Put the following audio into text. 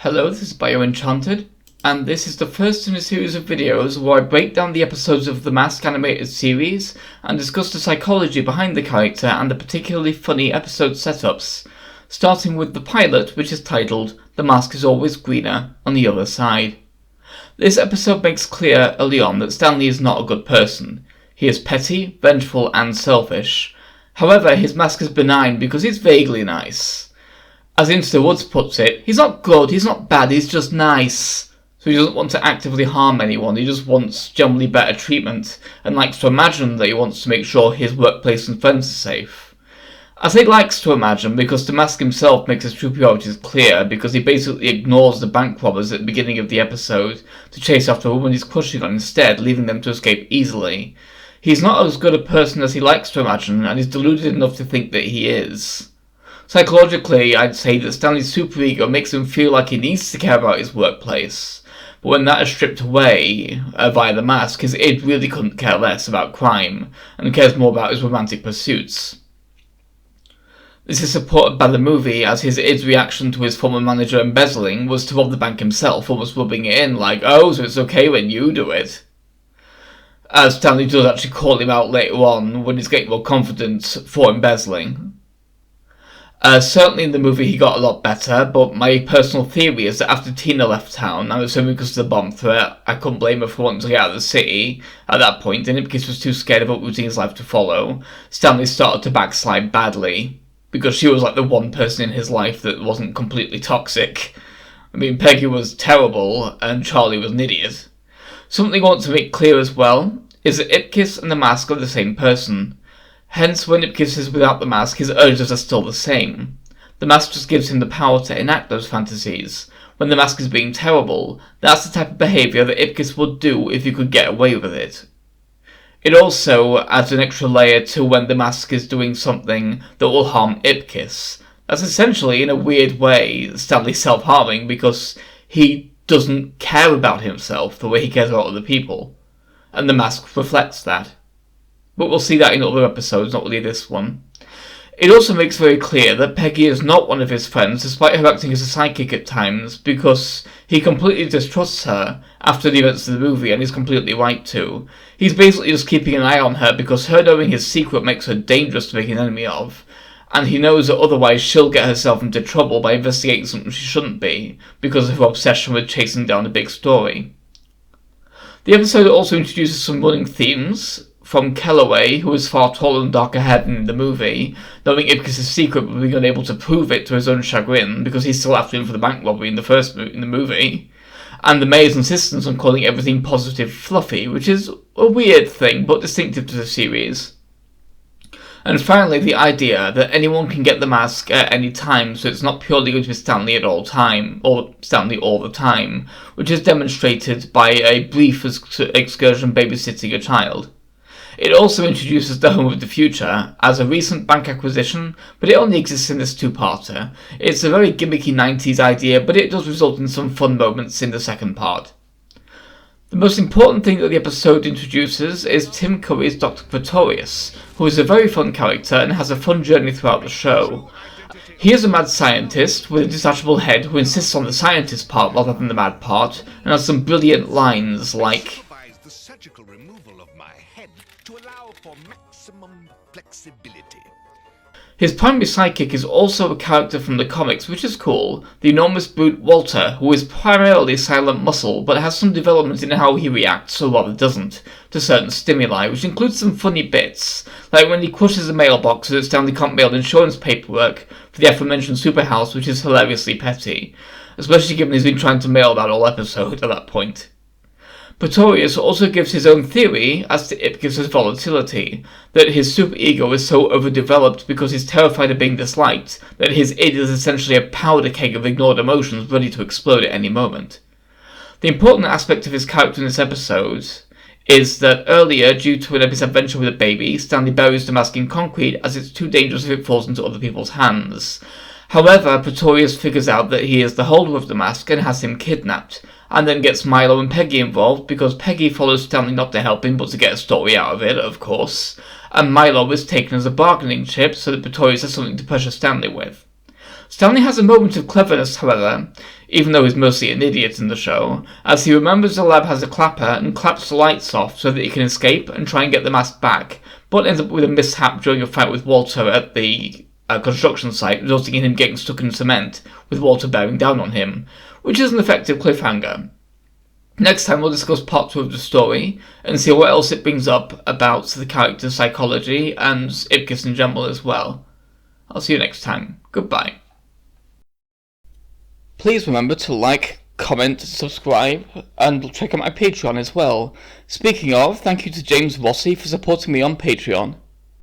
Hello, this is BioEnchanted, and this is the first in a series of videos where I break down the episodes of the Mask animated series and discuss the psychology behind the character and the particularly funny episode setups, starting with the pilot, which is titled "The Mask is Always Greener on the Other Side." This episode makes clear early on that Stanley is not a good person. He is petty, vengeful, and selfish. However, his mask is benign because he's vaguely nice. As Into the Woods puts it, he's not good, he's not bad, he's just nice. So he doesn't want to actively harm anyone, he just wants generally better treatment, and likes to imagine that he wants to make sure his workplace and friends are safe. I say likes to imagine because the mask himself makes his true priorities clear, because he basically ignores the bank robbers at the beginning of the episode to chase after a woman he's crushing on instead, leaving them to escape easily. He's not as good a person as he likes to imagine, and is deluded enough to think that he is. Psychologically, I'd say that Stanley's superego makes him feel like he needs to care about his workplace, but when that is stripped away via the mask, his id really couldn't care less about crime, and cares more about his romantic pursuits. This is supported by the movie, as his id's reaction to his former manager embezzling was to rob the bank himself, almost rubbing it in like, "Oh, so it's okay when you do it." As Stanley does actually call him out later on when he's getting more confidence for embezzling. Certainly in the movie he got a lot better, but my personal theory is that after Tina left town, I'm assuming because of the bomb threat, I couldn't blame her for wanting to get out of the city at that point, and Ipkiss was too scared of uprooting his life to follow. Stanley started to backslide badly, because she was like the one person in his life that wasn't completely toxic. I mean, Peggy was terrible, and Charlie was an idiot. Something I want to make clear as well is that Ipkiss and the mask are the same person. Hence, when Ipkiss is without the mask, his urges are still the same. The mask just gives him the power to enact those fantasies. When the mask is being terrible, that's the type of behaviour that Ipkiss would do if he could get away with it. It also adds an extra layer to when the mask is doing something that will harm Ipkiss. That's essentially, in a weird way, Stanley self-harming because he doesn't care about himself the way he cares about other people. And the mask reflects that. But we'll see that in other episodes, not really this one. It also makes very clear that Peggy is not one of his friends, despite her acting as a sidekick at times, because he completely distrusts her after the events of the movie, and he's completely right to. He's basically just keeping an eye on her because her knowing his secret makes her dangerous to make an enemy of, and he knows that otherwise she'll get herself into trouble by investigating something she shouldn't be, because of her obsession with chasing down a big story. The episode also introduces some running themes, from Kellaway, who is far taller and darker haired than in the movie, knowing Ipkiss' secret but being unable to prove it to his own chagrin, because he's still after him for the bank robbery in the movie, and the mayor's insistence on calling everything positive fluffy, which is a weird thing, but distinctive to the series. And finally, the idea that anyone can get the mask at any time, so it's not purely going to be Stanley at all time, or Stanley all the time, which is demonstrated by a brief excursion babysitting a child. It also introduces the Home of the Future as a recent bank acquisition, but it only exists in this two-parter. It's a very gimmicky 90s idea, but it does result in some fun moments in the second part. The most important thing that the episode introduces is Tim Curry's Dr. Pretorius, who is a very fun character and has a fun journey throughout the show. He is a mad scientist with a detachable head who insists on the scientist part rather than the mad part, and has some brilliant lines like, the surgical removal of my head to allow for maximum flexibility. His primary sidekick is also a character from the comics, which is cool, the enormous brute Walter, who is primarily silent muscle, but has some development in how he reacts, or rather doesn't, to certain stimuli, which includes some funny bits, like when he crushes a mailbox so that Stanley can't mail insurance paperwork for the aforementioned superhouse, which is hilariously petty, especially given he's been trying to mail that all episode at that point. Pretorius also gives his own theory as to Ipkiss' volatility, that his superego is so overdeveloped because he's terrified of being disliked, that his id is essentially a powder keg of ignored emotions ready to explode at any moment. The important aspect of his character in this episode is that earlier, due to an misadventure with a baby, Stanley buries the mask in concrete as it's too dangerous if it falls into other people's hands. However, Pretorius figures out that he is the holder of the mask and has him kidnapped, and then gets Milo and Peggy involved because Peggy follows Stanley not to help him but to get a story out of it, of course, and Milo is taken as a bargaining chip so that Pretorius has something to pressure Stanley with. Stanley has a moment of cleverness, however, even though he's mostly an idiot in the show, as he remembers the lab has a clapper and claps the lights off so that he can escape and try and get the mask back, but ends up with a mishap during a fight with Walter at the construction site, resulting in him getting stuck in cement, with Walter bearing down on him, which is an effective cliffhanger. Next time we'll discuss part 2 of the story, and see what else it brings up about the character's psychology, and Ipkiss in general as well. I'll see you next time. Goodbye. Please remember to like, comment, subscribe, and check out my Patreon as well. Speaking of, thank you to James Rossi for supporting me on Patreon.